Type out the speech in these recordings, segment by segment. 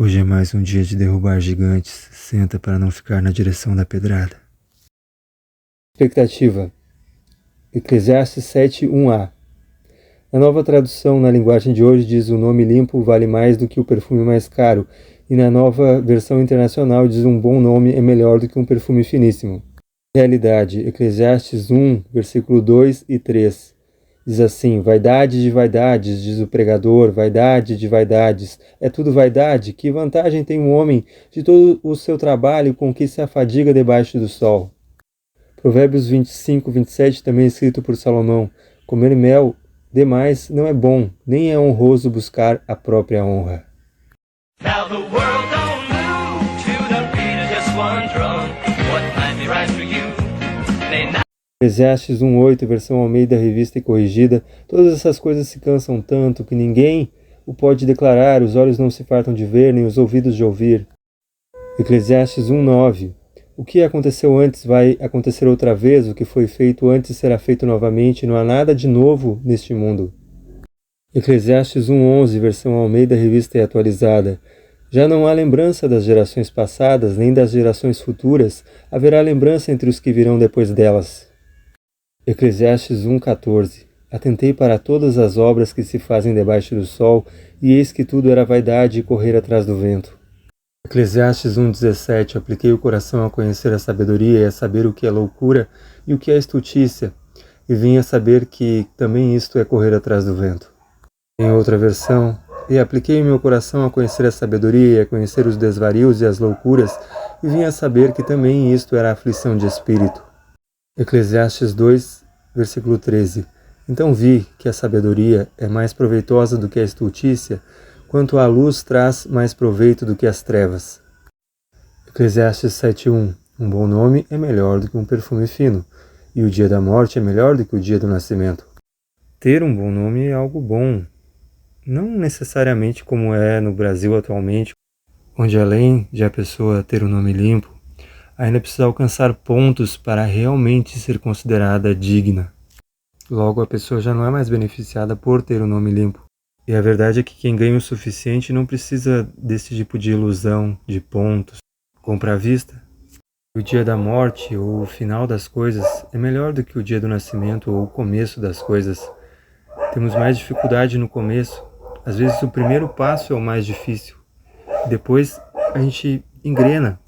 Hoje é mais um dia de derrubar gigantes. Senta para não ficar na direção da pedrada. Expectativa. Eclesiastes 7:1a. Na nova tradução, na linguagem de hoje, diz: o nome limpo vale mais do que o perfume mais caro. E na nova versão internacional diz: um bom nome é melhor do que um perfume finíssimo. Realidade. Eclesiastes 1, versículo 2 e 3. Diz assim: vaidade de vaidades, diz o pregador, vaidade de vaidades. É tudo vaidade? Que vantagem tem um homem de todo o seu trabalho com que se afadiga debaixo do sol? Provérbios 25:27, também escrito por Salomão: comer mel demais não é bom, nem é honroso buscar a própria honra. Now the world don't move to the beat of just one drum. What might be right for you may not. Eclesiastes 1:8, versão Almeida, revista e corrigida. Todas essas coisas se cansam tanto que ninguém o pode declarar, os olhos não se fartam de ver, nem os ouvidos de ouvir. Eclesiastes 1:9. O que aconteceu antes vai acontecer outra vez, o que foi feito antes será feito novamente, não há nada de novo neste mundo. Eclesiastes 1:11, versão Almeida, revista e atualizada. Já não há lembrança das gerações passadas, nem das gerações futuras, haverá lembrança entre os que virão depois delas. Eclesiastes 1:14. Atentei para todas as obras que se fazem debaixo do sol, e eis que tudo era vaidade e correr atrás do vento. Eclesiastes 1:17. Apliquei o coração a conhecer a sabedoria e a saber o que é loucura e o que é estultícia, e vim a saber que também isto é correr atrás do vento. Em outra versão: e apliquei o meu coração a conhecer a sabedoria e a conhecer os desvarios e as loucuras, e vim a saber que também isto era aflição de espírito. Eclesiastes 2, versículo 13. Então vi que a sabedoria é mais proveitosa do que a estultícia, quanto a luz traz mais proveito do que as trevas. Eclesiastes 7:1. Um bom nome é melhor do que um perfume fino, e o dia da morte é melhor do que o dia do nascimento. Ter um bom nome é algo bom, não necessariamente como é no Brasil atualmente, onde além de a pessoa ter um nome limpo, ainda precisa alcançar pontos para realmente ser considerada digna. Logo, a pessoa já não é mais beneficiada por ter um nome limpo. E a verdade é que quem ganha o suficiente não precisa desse tipo de ilusão, de pontos, compra à vista. O dia da morte ou o final das coisas é melhor do que o dia do nascimento ou o começo das coisas. Temos mais dificuldade no começo. Às vezes o primeiro passo é o mais difícil. Depois a gente engrena.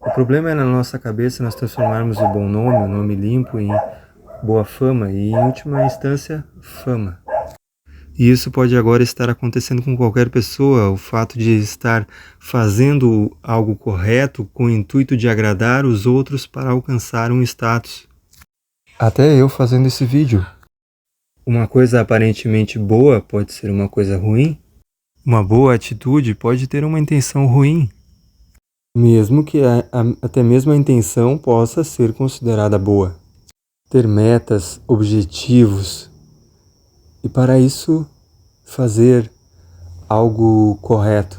O problema é na nossa cabeça nós transformarmos o bom nome, o nome limpo, em boa fama e, em última instância, fama. E isso pode agora estar acontecendo com qualquer pessoa, o fato de estar fazendo algo correto com o intuito de agradar os outros para alcançar um status. Até eu fazendo esse vídeo. Uma coisa aparentemente boa pode ser uma coisa ruim. Uma boa atitude pode ter uma intenção ruim. Mesmo que até mesmo a intenção possa ser considerada boa. Ter metas, objetivos, e para isso fazer algo correto.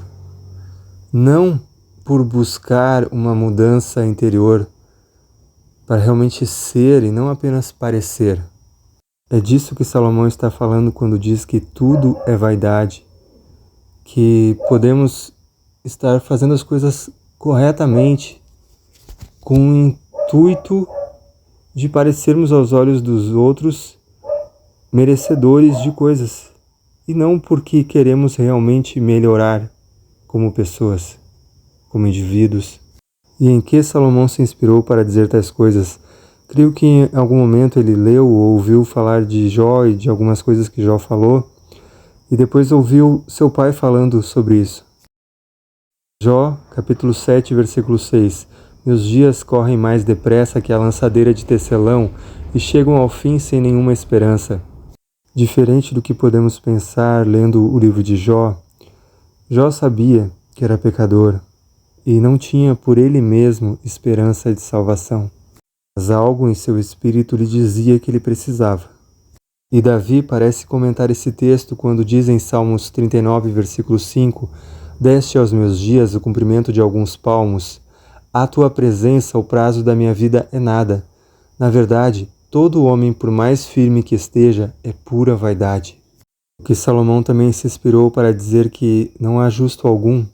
Não por buscar uma mudança interior, para realmente ser e não apenas parecer. É disso que Salomão está falando quando diz que tudo é vaidade, que podemos estar fazendo as coisas corretamente, com o intuito de parecermos aos olhos dos outros merecedores de coisas, e não porque queremos realmente melhorar como pessoas, como indivíduos. E em que Salomão se inspirou para dizer tais coisas? Creio que em algum momento ele leu ou ouviu falar de Jó e de algumas coisas que Jó falou, e depois ouviu seu pai falando sobre isso. Jó, capítulo 7, versículo 6. Meus dias correm mais depressa que a lançadeira de tecelão e chegam ao fim sem nenhuma esperança. Diferente do que podemos pensar lendo o livro de Jó, Jó sabia que era pecador e não tinha por ele mesmo esperança de salvação. Mas algo em seu espírito lhe dizia que ele precisava. E Davi parece comentar esse texto quando diz em Salmos 39, versículo 5: deste aos meus dias o cumprimento de alguns palmos. À tua presença o prazo da minha vida é nada. Na verdade, todo homem, por mais firme que esteja, é pura vaidade. O que Salomão também se inspirou para dizer que não há justo algum,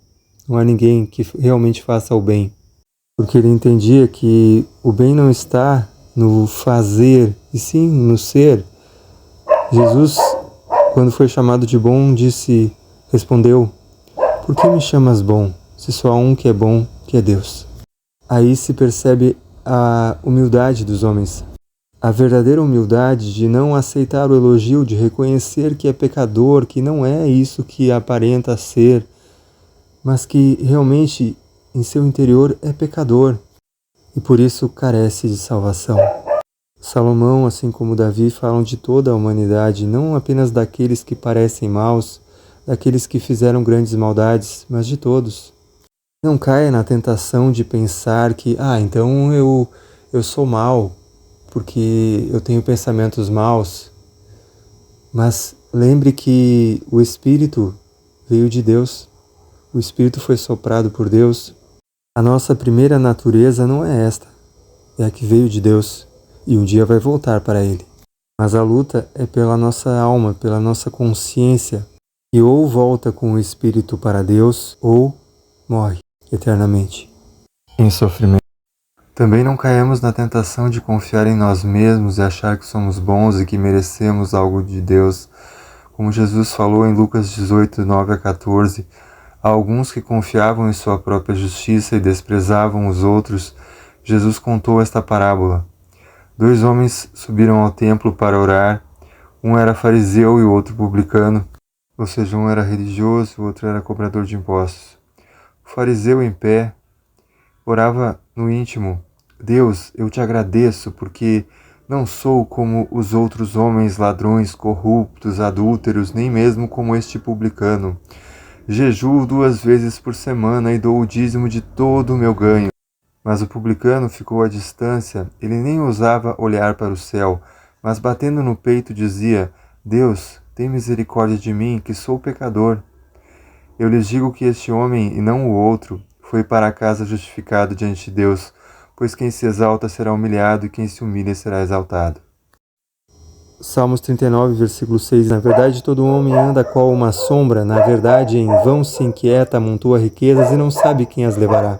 não há ninguém que realmente faça o bem. Porque ele entendia que o bem não está no fazer, e sim no ser. Jesus, quando foi chamado de bom, respondeu: "Por que me chamas bom, se só há um que é bom, que é Deus?" Aí se percebe a humildade dos homens. A verdadeira humildade de não aceitar o elogio, de reconhecer que é pecador, que não é isso que aparenta ser, mas que realmente em seu interior é pecador e por isso carece de salvação. Salomão, assim como Davi, falam de toda a humanidade, não apenas daqueles que parecem maus, daqueles que fizeram grandes maldades, mas de todos. Não caia na tentação de pensar que, então eu sou mau, porque eu tenho pensamentos maus. Mas lembre que o Espírito veio de Deus, o Espírito foi soprado por Deus. A nossa primeira natureza não é esta, é a que veio de Deus e um dia vai voltar para Ele. Mas a luta é pela nossa alma, pela nossa consciência, que ou volta com o Espírito para Deus ou morre eternamente em sofrimento. Também não caímos na tentação de confiar em nós mesmos e achar que somos bons e que merecemos algo de Deus. Como Jesus falou em Lucas 18, 9-14, a alguns que confiavam em sua própria justiça e desprezavam os outros, Jesus contou esta parábola. 2 homens subiram ao templo para orar, um era fariseu e o outro publicano, ou seja, um era religioso e o outro era cobrador de impostos. O fariseu em pé orava no íntimo: "Deus, eu te agradeço porque não sou como os outros homens ladrões, corruptos, adúlteros, nem mesmo como este publicano. Jejuo 2 vezes por semana e dou o dízimo de todo o meu ganho." Mas o publicano ficou à distância, ele nem ousava olhar para o céu, mas batendo no peito dizia: "Deus, tem misericórdia de mim, que sou pecador." Eu lhes digo que este homem, e não o outro, foi para casa justificado diante de Deus, pois quem se exalta será humilhado e quem se humilha será exaltado. Salmos 39, versículo 6. Na verdade, todo homem anda qual uma sombra, na verdade, em vão se inquieta, amontoa riquezas e não sabe quem as levará.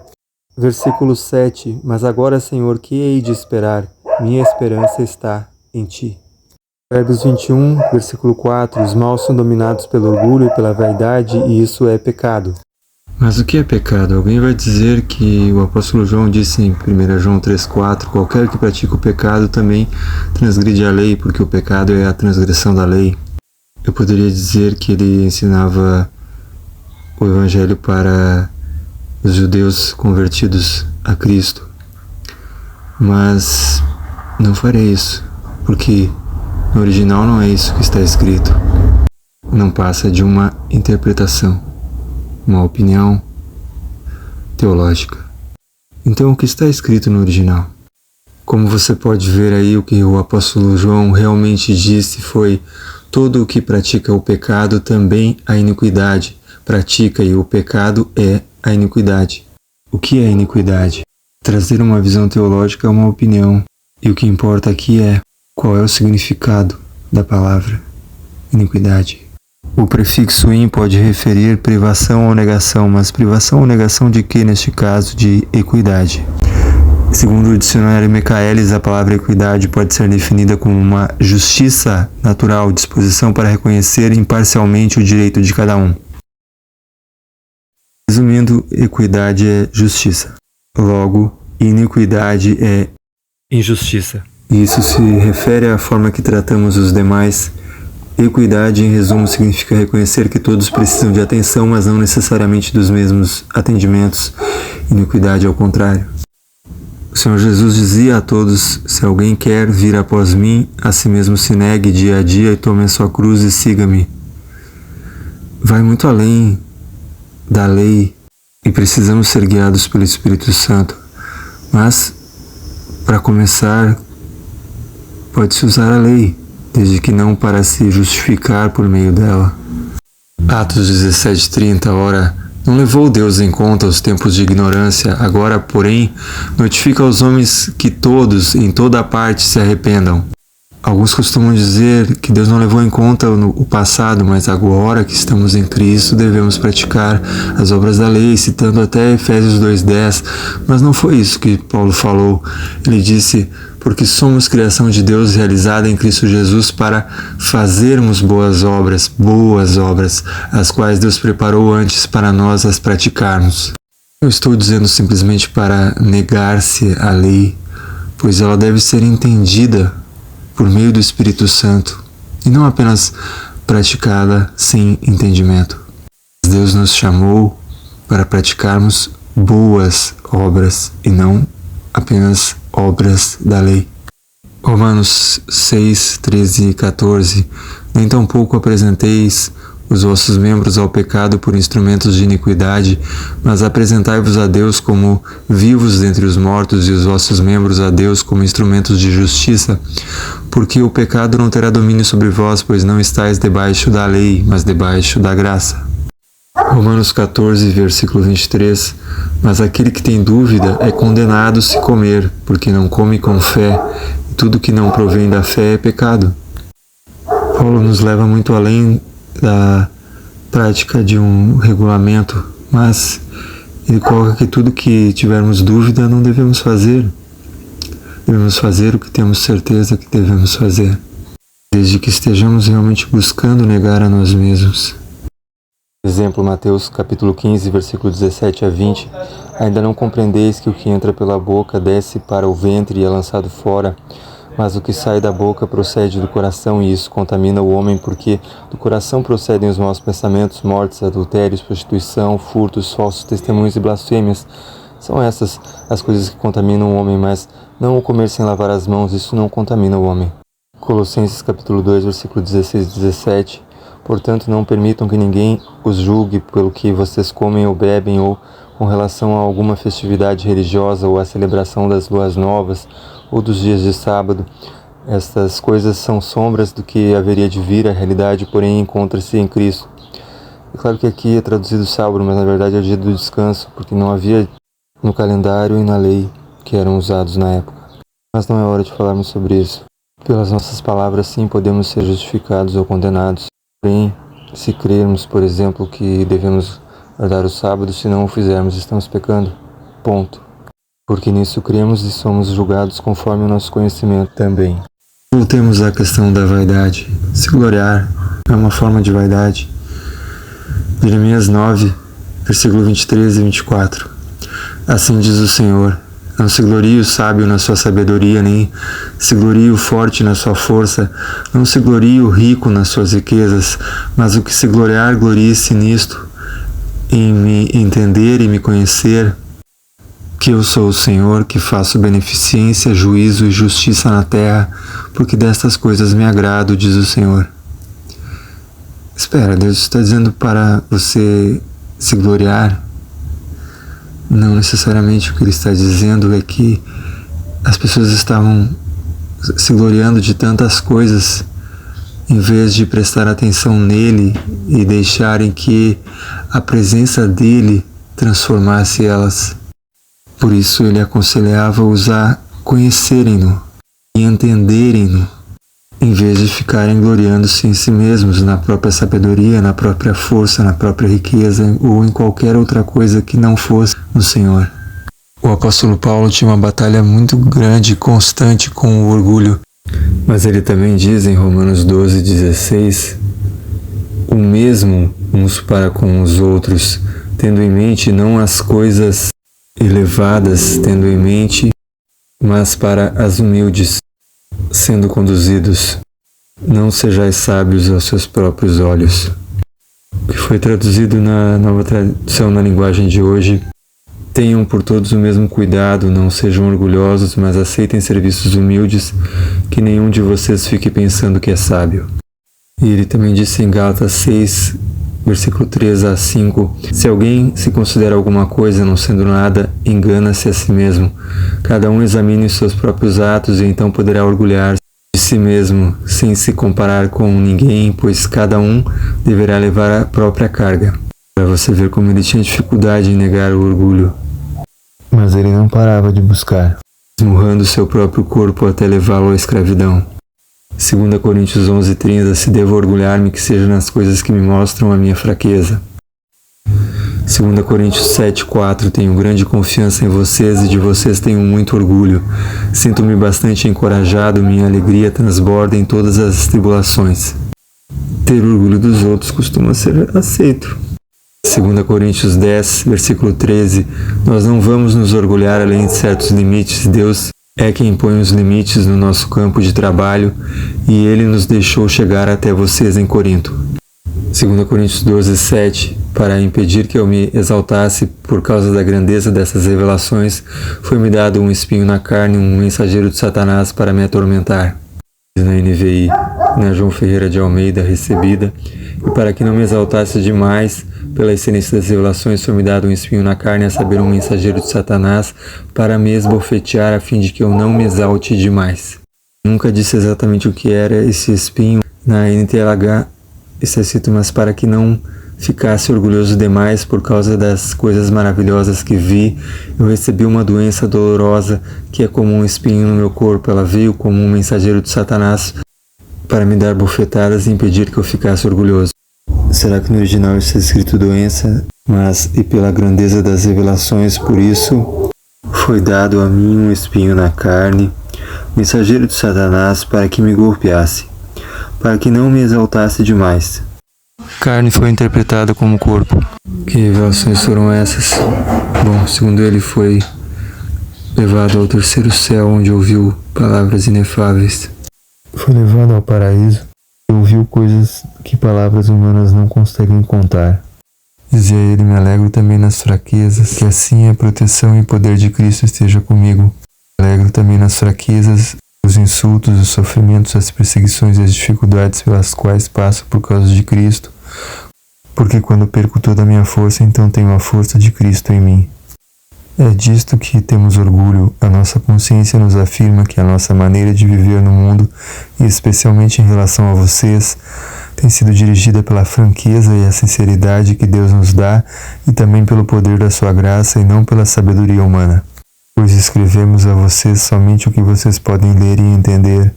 Versículo 7. Mas agora, Senhor, que hei de esperar? Minha esperança está em Ti. Provérbios 21, versículo 4. Os maus são dominados pelo orgulho e pela vaidade, e isso é pecado. Mas o que é pecado? Alguém vai dizer que o apóstolo João disse em 1 João 3,4: qualquer que pratica o pecado também transgride a lei, porque o pecado é a transgressão da lei. Eu poderia dizer que ele ensinava o evangelho para os judeus convertidos a Cristo, mas não farei isso, porque no original não é isso que está escrito. Não passa de uma interpretação, uma opinião teológica. Então, o que está escrito no original? Como você pode ver aí, o que o apóstolo João realmente disse foi: todo o que pratica o pecado também a iniquidade pratica, e o pecado é a iniquidade. O que é iniquidade? Trazer uma visão teológica é uma opinião, e o que importa aqui é qual é o significado da palavra iniquidade. O prefixo in pode referir privação ou negação, mas privação ou negação de que, neste caso, de equidade. Segundo o dicionário Michaelis, a palavra equidade pode ser definida como uma justiça natural, disposição para reconhecer imparcialmente o direito de cada um. Resumindo, equidade é justiça. Logo, iniquidade é injustiça. Isso se refere à forma que tratamos os demais. Equidade, em resumo, significa reconhecer que todos precisam de atenção, mas não necessariamente dos mesmos atendimentos. Iniquidade, ao contrário. O Senhor Jesus dizia a todos: se alguém quer vir após mim, a si mesmo se negue dia a dia e tome a sua cruz e siga-me. Vai muito além da lei e precisamos ser guiados pelo Espírito Santo. Mas, para começar, pode-se usar a lei, desde que não para se justificar por meio dela. Atos 17:30. Ora, não levou Deus em conta os tempos de ignorância, agora, porém, notifica aos homens que todos, em toda parte, se arrependam. Alguns costumam dizer que Deus não levou em conta o passado, mas agora que estamos em Cristo devemos praticar as obras da lei, citando até Efésios 2:10. Mas não foi isso que Paulo falou. Ele disse: porque somos criação de Deus realizada em Cristo Jesus para fazermos boas obras, as quais Deus preparou antes para nós as praticarmos. Eu estou dizendo simplesmente para negar-se à lei, pois ela deve ser entendida por meio do Espírito Santo e não apenas praticada sem entendimento. Deus nos chamou para praticarmos boas obras e não apenas obras da lei. Romanos 6, 13 e 14. Nem tampouco apresenteis os vossos membros ao pecado por instrumentos de iniquidade, mas apresentai-vos a Deus como vivos dentre os mortos e os vossos membros a Deus como instrumentos de justiça, porque o pecado não terá domínio sobre vós, pois não estáis debaixo da lei, mas debaixo da graça. Romanos 14, versículo 23. Mas aquele que tem dúvida é condenado se comer, porque não come com fé, e tudo que não provém da fé é pecado. Paulo nos leva muito além da prática de um regulamento, mas ele coloca que tudo que tivermos dúvida não devemos fazer. Devemos fazer o que temos certeza que devemos fazer, desde que estejamos realmente buscando negar a nós mesmos. Exemplo, Mateus capítulo 15, versículo 17 a 20. Ainda não compreendeis que o que entra pela boca desce para o ventre e é lançado fora, mas o que sai da boca procede do coração, e isso contamina o homem, porque do coração procedem os maus pensamentos, mortes, adultérios, prostituição, furtos, falsos testemunhos e blasfêmias. São essas as coisas que contaminam o homem, mas não o comer sem lavar as mãos, isso não contamina o homem. Colossenses capítulo 2, versículo 16 e 17. Portanto, não permitam que ninguém os julgue pelo que vocês comem ou bebem, ou com relação a alguma festividade religiosa, ou a celebração das luas novas, ou dos dias de sábado. Estas coisas são sombras do que haveria de vir, a realidade, porém, encontra-se em Cristo. É claro que aqui é traduzido sábado, mas na verdade é o dia do descanso, porque não havia no calendário e na lei que eram usados na época. Mas não é hora de falarmos sobre isso. Pelas nossas palavras, sim, podemos ser justificados ou condenados. Porém, se crermos, por exemplo, que devemos guardar o sábado, se não o fizermos, estamos pecando. Ponto. Porque nisso cremos e somos julgados conforme o nosso conhecimento também. Voltemos à questão da vaidade. Se gloriar é uma forma de vaidade. Jeremias 9, versículo 23 e 24. Assim diz o Senhor: não se glorie o sábio na sua sabedoria, nem se glorie o forte na sua força, não se glorie o rico nas suas riquezas, mas o que se gloriar, glorie-se nisto, em me entender e me conhecer, que eu sou o Senhor, que faço beneficência, juízo e justiça na terra, porque destas coisas me agrado, diz o Senhor. Espera, Deus está dizendo para você se gloriar? Não necessariamente. O que ele está dizendo é que as pessoas estavam se gloriando de tantas coisas, em vez de prestar atenção nele e deixarem que a presença dele transformasse elas. Por isso ele aconselhava-os a conhecerem-no e entenderem-no, em vez de ficarem gloriando-se em si mesmos, na própria sabedoria, na própria força, na própria riqueza ou em qualquer outra coisa que não fosse no Senhor. O apóstolo Paulo tinha uma batalha muito grande e constante com o orgulho, mas ele também diz em Romanos 12, 16, o mesmo uns para com os outros, tendo em mente não as coisas elevadas, tendo em mente, mas para as humildes, sendo conduzidos. Não sejais sábios aos seus próprios olhos. Que foi traduzido na nova tradução na linguagem de hoje: tenham por todos o mesmo cuidado, não sejam orgulhosos, mas aceitem serviços humildes, que nenhum de vocês fique pensando que é sábio. E ele também disse em Gálatas 6, versículo 3 a 5, se alguém se considera alguma coisa, não sendo nada, engana-se a si mesmo. Cada um examine seus próprios atos e então poderá orgulhar-se de si mesmo, sem se comparar com ninguém, pois cada um deverá levar a própria carga. Para você ver como ele tinha dificuldade em negar o orgulho. Mas ele não parava de buscar, esmurrando seu próprio corpo até levá-lo à escravidão. 2 Coríntios 11:30, se devo orgulhar-me, que seja nas coisas que me mostram a minha fraqueza. 2 Coríntios 7:4, tenho grande confiança em vocês e de vocês tenho muito orgulho. Sinto-me bastante encorajado, minha alegria transborda em todas as tribulações. Ter orgulho dos outros costuma ser aceito. 2 Coríntios 10, versículo 13, nós não vamos nos orgulhar além de certos limites. Deus é quem põe os limites no nosso campo de trabalho e Ele nos deixou chegar até vocês em Corinto. 2 Coríntios 12:7, para impedir que eu me exaltasse por causa da grandeza dessas revelações, foi-me dado um espinho na carne, um mensageiro de Satanás para me atormentar. Na NVI, na João Ferreira de Almeida, recebida, e para que não me exaltasse demais, pela excelência das revelações, foi-me dado um espinho na carne, a saber, um mensageiro de Satanás, para me esbofetear, a fim de que eu não me exalte demais. Nunca disse exatamente o que era esse espinho. Na NTLH, está escrito, mas para que não ficasse orgulhoso demais por causa das coisas maravilhosas que vi, eu recebi uma doença dolorosa que é como um espinho no meu corpo. Ela veio como um mensageiro de Satanás para me dar bofetadas e impedir que eu ficasse orgulhoso. Será que no original está escrito doença? Mas, e pela grandeza das revelações, por isso foi dado a mim um espinho na carne, mensageiro de Satanás, para que me golpeasse, para que não me exaltasse demais. Carne foi interpretada como corpo. Que revelações foram essas? Bom, segundo ele, foi levado ao terceiro céu, onde ouviu palavras inefáveis. Foi levado ao paraíso e ouviu coisas que palavras humanas não conseguem contar. Dizia ele, me alegro também nas fraquezas, que assim a proteção e poder de Cristo esteja comigo. Me alegro também nas fraquezas, os insultos, os sofrimentos, as perseguições e as dificuldades pelas quais passo por causa de Cristo, porque quando perco toda a minha força, então tenho a força de Cristo em mim. É disto que temos orgulho. A nossa consciência nos afirma que a nossa maneira de viver no mundo, e especialmente em relação a vocês, tem sido dirigida pela franqueza e a sinceridade que Deus nos dá e também pelo poder da sua graça e não pela sabedoria humana. Pois escrevemos a vocês somente o que vocês podem ler e entender.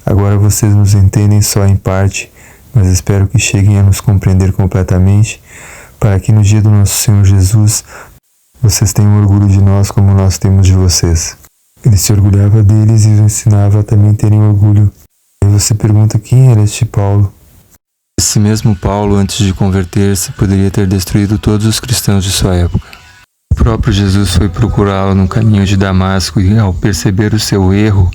Agora vocês nos entendem só em parte, mas espero que cheguem a nos compreender completamente, para que no dia do nosso Senhor Jesus vocês tenham orgulho de nós como nós temos de vocês. Ele se orgulhava deles e os ensinava a também terem orgulho. E você pergunta quem era este Paulo? Esse mesmo Paulo, antes de converter-se, poderia ter destruído todos os cristãos de sua época. O próprio Jesus foi procurá-lo no caminho de Damasco e, ao perceber o seu erro,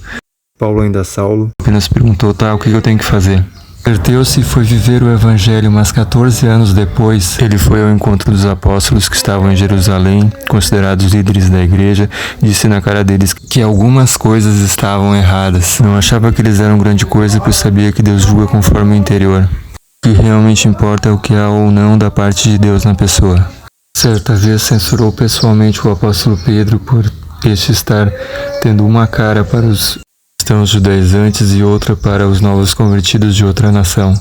Paulo, ainda Saulo, apenas perguntou, o que eu tenho que fazer? Converteu-se e foi viver o Evangelho, mas 14 anos depois, ele foi ao encontro dos apóstolos que estavam em Jerusalém, considerados líderes da igreja, e disse na cara deles que algumas coisas estavam erradas. Não achava que eles eram grande coisa, pois sabia que Deus julga conforme o interior. O que realmente importa é o que há ou não da parte de Deus na pessoa. Certa vez censurou pessoalmente o apóstolo Pedro por este estar tendo uma cara para os cristãos judaizantes e outra para os novos convertidos de outra nação.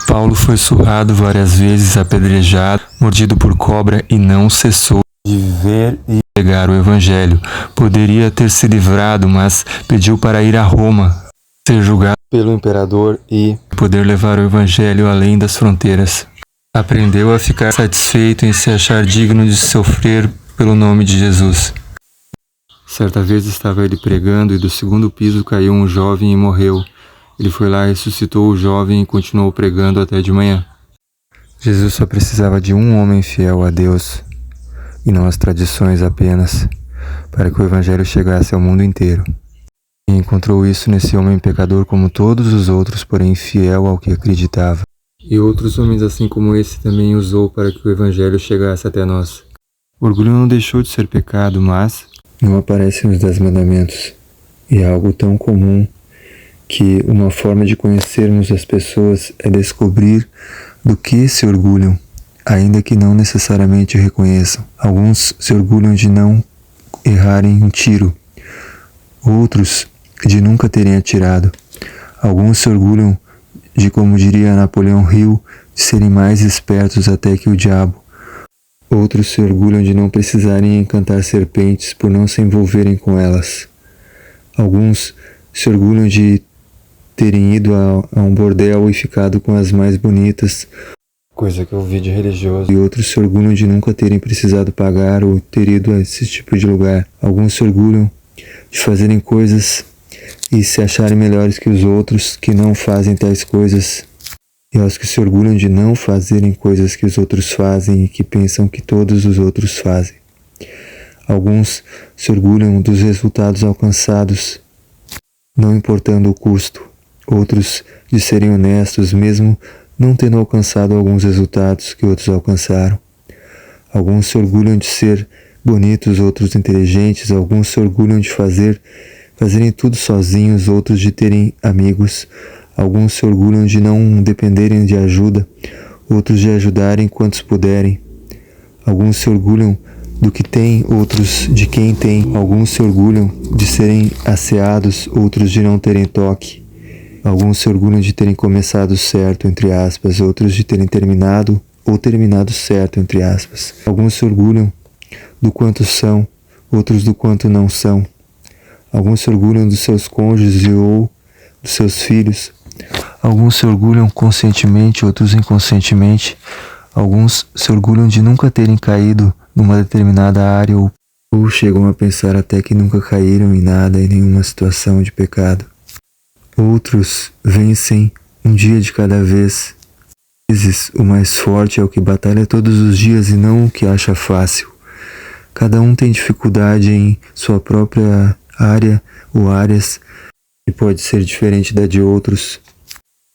Paulo foi surrado várias vezes, apedrejado, mordido por cobra e não cessou de viver e pregar o Evangelho. Poderia ter se livrado, mas pediu para ir a Roma, ser julgado pelo imperador e poder levar o Evangelho além das fronteiras. Aprendeu a ficar satisfeito em se achar digno de sofrer pelo nome de Jesus. Certa vez estava ele pregando e do segundo piso caiu um jovem e morreu. Ele foi lá, ressuscitou o jovem e continuou pregando até de manhã. Jesus só precisava de um homem fiel a Deus, e não às tradições apenas, para que o Evangelho chegasse ao mundo inteiro. E encontrou isso nesse homem pecador como todos os outros, porém fiel ao que acreditava. E outros homens assim como esse também usou para que o Evangelho chegasse até nós. O orgulho não deixou de ser pecado, mas não aparece nos 10 mandamentos. E é algo tão comum que uma forma de conhecermos as pessoas é descobrir do que se orgulham, ainda que não necessariamente reconheçam. Alguns se orgulham de não errarem um tiro, outros de nunca terem atirado. Alguns se orgulham de, como diria Napoleão Hill, de serem mais espertos até que o diabo. Outros se orgulham de não precisarem encantar serpentes por não se envolverem com elas. Alguns se orgulham de terem ido a um bordel e ficado com as mais bonitas, coisa que eu vi de religioso, e outros se orgulham de nunca terem precisado pagar ou ter ido a esse tipo de lugar. Alguns se orgulham de fazerem coisas e se acharem melhores que os outros que não fazem tais coisas. E aos que se orgulham de não fazerem coisas que os outros fazem e que pensam que todos os outros fazem. Alguns se orgulham dos resultados alcançados, não importando o custo. Outros de serem honestos, mesmo não tendo alcançado alguns resultados que outros alcançaram. Alguns se orgulham de ser bonitos, outros inteligentes. Alguns se orgulham de fazerem tudo sozinhos, outros de terem amigos. Alguns se orgulham de não dependerem de ajuda, outros de ajudarem quantos puderem. Alguns se orgulham do que têm, outros de quem tem. Alguns se orgulham de serem asseados, outros de não terem toque. Alguns se orgulham de terem começado certo, entre aspas, outros de terem terminado ou terminado certo, entre aspas. Alguns se orgulham do quanto são, outros do quanto não são. Alguns se orgulham dos seus cônjuges ou dos seus filhos. Alguns se orgulham conscientemente, outros inconscientemente. Alguns se orgulham de nunca terem caído numa determinada área ou chegam a pensar até que nunca caíram em nada, em nenhuma situação de pecado. Outros vencem um dia de cada vez. Às vezes, o mais forte é o que batalha todos os dias e não o que acha fácil. Cada um tem dificuldade em sua própria área ou áreas que pode ser diferente da de outros.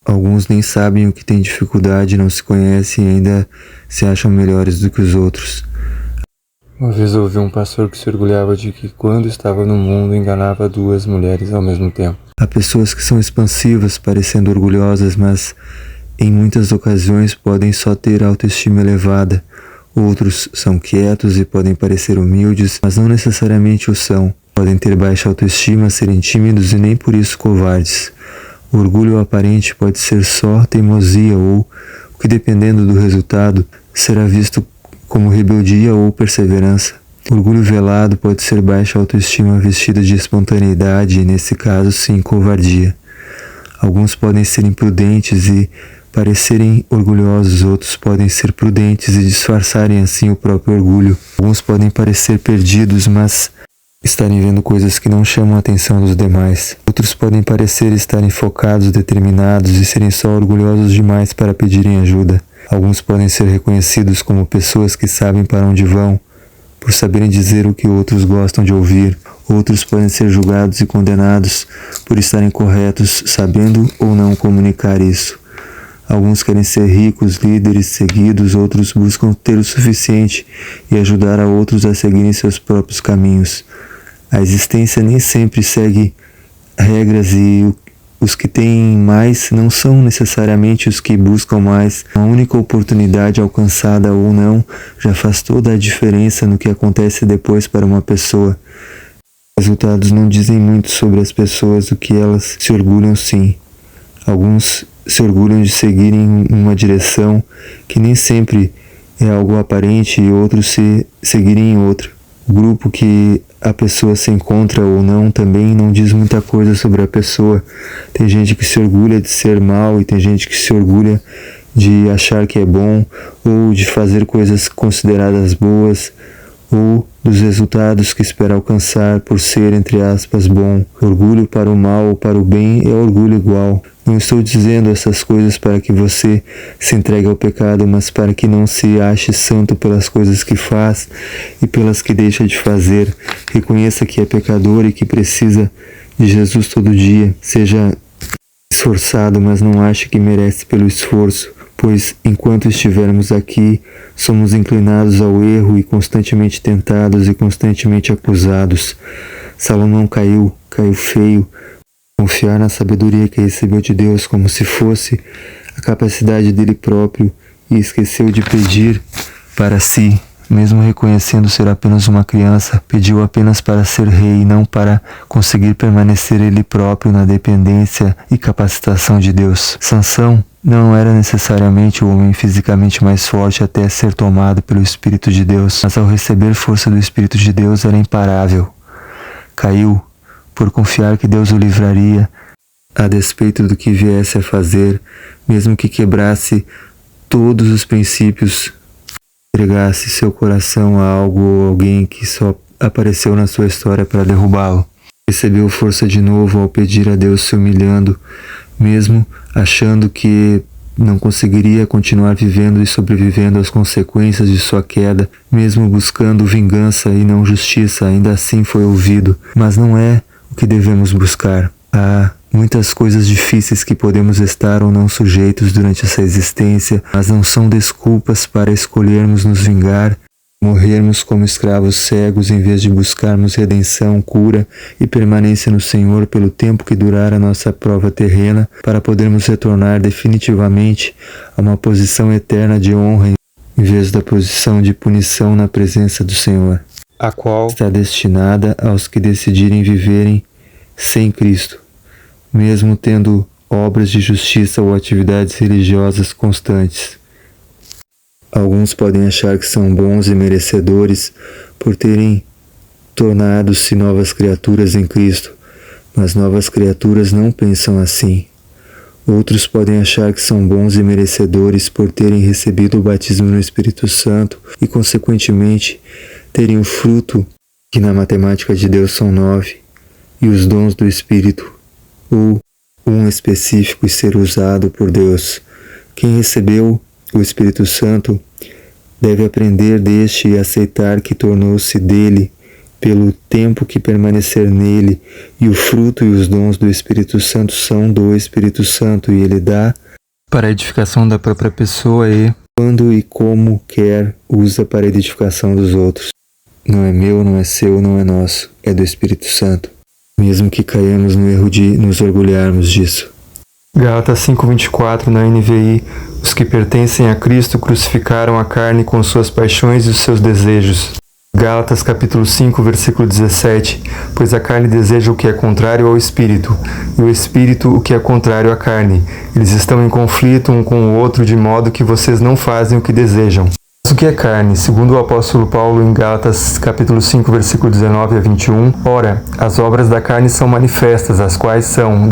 Alguns nem sabem o que tem dificuldade, não se conhecem e ainda se acham melhores do que os outros. Uma vez ouvi um pastor que se orgulhava de que quando estava no mundo enganava 2 mulheres ao mesmo tempo. Há pessoas que são expansivas, parecendo orgulhosas, mas em muitas ocasiões podem só ter autoestima elevada. Outros são quietos e podem parecer humildes, mas não necessariamente o são. Podem ter baixa autoestima, serem tímidos e nem por isso covardes. O orgulho aparente pode ser só teimosia ou, o que dependendo do resultado, será visto como rebeldia ou perseverança. O orgulho velado pode ser baixa autoestima vestida de espontaneidade e, nesse caso, sim, covardia. Alguns podem ser imprudentes e parecerem orgulhosos, outros podem ser prudentes e disfarçarem assim o próprio orgulho. Alguns podem parecer perdidos, mas estarem vendo coisas que não chamam a atenção dos demais. Outros podem parecer estarem focados, determinados e serem só orgulhosos demais para pedirem ajuda. Alguns podem ser reconhecidos como pessoas que sabem para onde vão, por saberem dizer o que outros gostam de ouvir. Outros podem ser julgados e condenados por estarem corretos, sabendo ou não comunicar isso. Alguns querem ser ricos, líderes, seguidos, outros buscam ter o suficiente e ajudar a outros a seguirem seus próprios caminhos. A existência nem sempre segue regras e os que têm mais não são necessariamente os que buscam mais. Uma única oportunidade alcançada ou não já faz toda a diferença no que acontece depois para uma pessoa. Os resultados não dizem muito sobre as pessoas, do que elas se orgulham sim. Alguns se orgulham de seguirem uma direção que nem sempre é algo aparente e outros se seguirem em outra. O grupo que a pessoa se encontra ou não também não diz muita coisa sobre a pessoa. Tem gente que se orgulha de ser mal e tem gente que se orgulha de achar que é bom ou de fazer coisas consideradas boas ou dos resultados que espera alcançar por ser, entre aspas, bom. Orgulho para o mal ou para o bem é orgulho igual. Não estou dizendo essas coisas para que você se entregue ao pecado, mas para que não se ache santo pelas coisas que faz e pelas que deixa de fazer. Reconheça que é pecador e que precisa de Jesus todo dia. Seja esforçado, mas não ache que merece pelo esforço, pois enquanto estivermos aqui, somos inclinados ao erro e constantemente tentados e constantemente acusados. Salomão caiu feio. Confiar na sabedoria que recebeu de Deus como se fosse a capacidade dele próprio e esqueceu de pedir para si, mesmo reconhecendo ser apenas uma criança, pediu apenas para ser rei e não para conseguir permanecer ele próprio na dependência e capacitação de Deus. Sansão não era necessariamente o homem fisicamente mais forte até ser tomado pelo Espírito de Deus, mas ao receber força do Espírito de Deus era imparável. Caiu por confiar que Deus o livraria a despeito do que viesse a fazer, mesmo que quebrasse todos os princípios, entregasse seu coração a algo ou alguém que só apareceu na sua história para derrubá-lo. Recebeu força de novo ao pedir a Deus se humilhando, mesmo achando que não conseguiria continuar vivendo e sobrevivendo às consequências de sua queda, mesmo buscando vingança e não justiça, ainda assim foi ouvido. Mas não é o que devemos buscar. Há muitas coisas difíceis que podemos estar ou não sujeitos durante essa existência, mas não são desculpas para escolhermos nos vingar, morrermos como escravos cegos em vez de buscarmos redenção, cura e permanência no Senhor pelo tempo que durar a nossa prova terrena, para podermos retornar definitivamente a uma posição eterna de honra em vez da posição de punição na presença do Senhor, a qual está destinada aos que decidirem viverem sem Cristo, mesmo tendo obras de justiça ou atividades religiosas constantes. Alguns podem achar que são bons e merecedores por terem tornado-se novas criaturas em Cristo, mas novas criaturas não pensam assim. Outros podem achar que são bons e merecedores por terem recebido o batismo no Espírito Santo e, consequentemente, terem o fruto, que na matemática de Deus são 9, e os dons do Espírito, ou um específico e ser usado por Deus. Quem recebeu o Espírito Santo deve aprender deste e aceitar que tornou-se dele pelo tempo que permanecer nele, e o fruto e os dons do Espírito Santo são do Espírito Santo, e ele dá para a edificação da própria pessoa e, quando e como quer, usa para a edificação dos outros. Não é meu, não é seu, não é nosso, é do Espírito Santo, mesmo que caiamos no erro de nos orgulharmos disso. Gálatas 5:24 na NVI. Os que pertencem a Cristo crucificaram a carne com suas paixões e os seus desejos. Gálatas capítulo 5, versículo 17. Pois a carne deseja o que é contrário ao Espírito, e o Espírito o que é contrário à carne. Eles estão em conflito um com o outro, de modo que vocês não fazem o que desejam. Mas o que é carne? Segundo o apóstolo Paulo em Gálatas capítulo 5, versículo 19 a 21, ora, as obras da carne são manifestas, as quais são,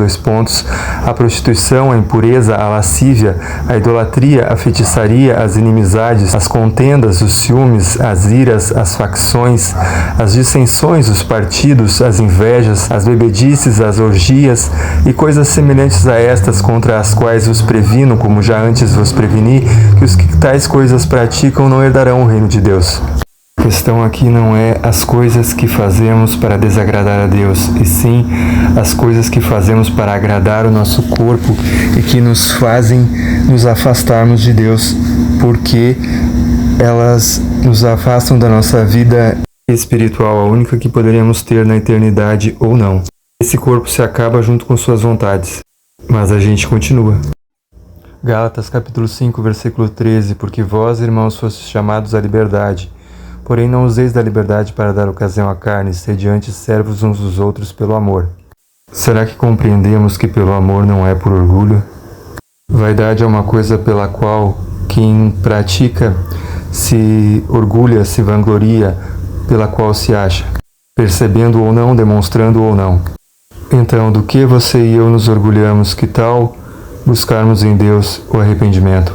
a prostituição, a impureza, a lascívia, a idolatria, a feitiçaria, as inimizades, as contendas, os ciúmes, as iras, as facções, as dissensões, os partidos, as invejas, as bebedices, as orgias e coisas semelhantes a estas, contra as quais vos previno, como já antes vos preveni, que os que tais coisas praticam não herdarão o reino de Deus. A questão aqui não é as coisas que fazemos para desagradar a Deus, e sim as coisas que fazemos para agradar o nosso corpo e que nos fazem nos afastarmos de Deus, porque elas nos afastam da nossa vida espiritual, a única que poderemos ter na eternidade ou não. Esse corpo se acaba junto com suas vontades, mas a gente continua. Gálatas capítulo 5, versículo 13. Porque vós, irmãos, fostes chamados à liberdade. Porém não useis da liberdade para dar ocasião à carne, sede antes servos uns dos outros pelo amor. Será que compreendemos que pelo amor não é por orgulho? Vaidade é uma coisa pela qual quem pratica se orgulha, se vangloria, pela qual se acha, percebendo ou não, demonstrando ou não. Então, do que você e eu nos orgulhamos, que tal buscarmos em Deus o arrependimento?